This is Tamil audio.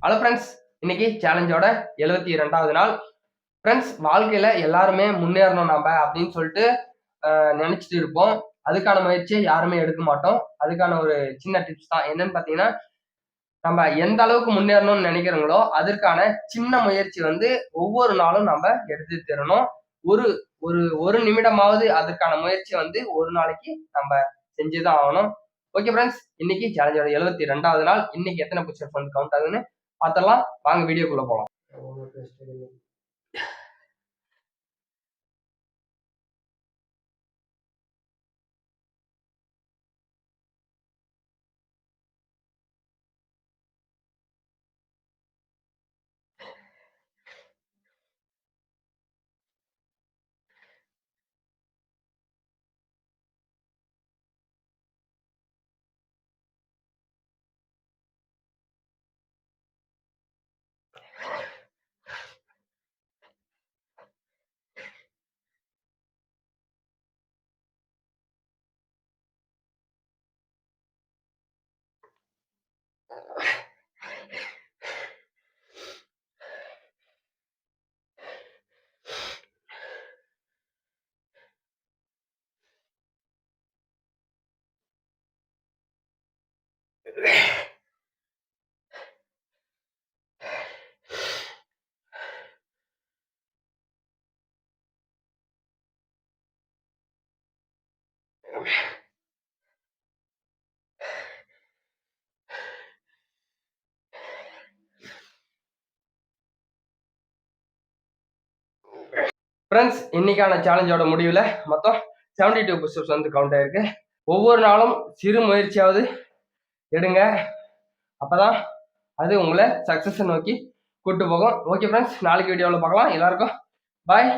ஹலோ ஃப்ரெண்ட்ஸ், இன்னைக்கு சேலஞ்சோட 72வது நாள். ஃப்ரெண்ட்ஸ், வாழ்க்கையில எல்லாருமே முன்னேறணும் நம்ம அப்படின்னு சொல்லிட்டு நினைச்சிட்டு இருப்போம். அதுக்கான முயற்சியை யாருமே எடுக்க மாட்டோம். அதுக்கான ஒரு சின்ன டிப்ஸ் தான் என்னன்னு பாத்தீங்கன்னா, நம்ம எந்த அளவுக்கு முன்னேறணும்னு நினைக்கிறோங்களோ அதற்கான சின்ன முயற்சி ஒவ்வொரு நாளும் நம்ம எடுத்து தரணும். ஒரு ஒரு ஒரு நிமிடமாவது அதுக்கான முயற்சி ஒரு நாளைக்கு நம்ம செஞ்சுதான் ஆகணும். ஓகே ஃப்ரெண்ட்ஸ், இன்னைக்கு சேலஞ்சோட 72வது நாள். இன்னைக்கு எத்தனை புஷ்அப்ஸ் கவுண்ட் ஆகுதுன்னு பார்த்தலாம். வாங்க வீடியோக்குள்ள போலாம். ஃப்ரெண்ட்ஸ், இன்னைக்கான சேலஞ்சோட முடிவில் மொத்தம் 72 புஷ்அப்ஸ் கவுண்ட் ஆயிருக்கு. ஒவ்வொரு நாளும் சிறு முயற்சியாவது எடுங்க. அப்பதான் அது உங்களை சக்சஸ் நோக்கி கூட்டு போகும். ஓகே ஃப்ரெண்ட்ஸ், நாளைக்கு வீடியோவில் பார்க்கலாம். எல்லாருக்கும் பாய்.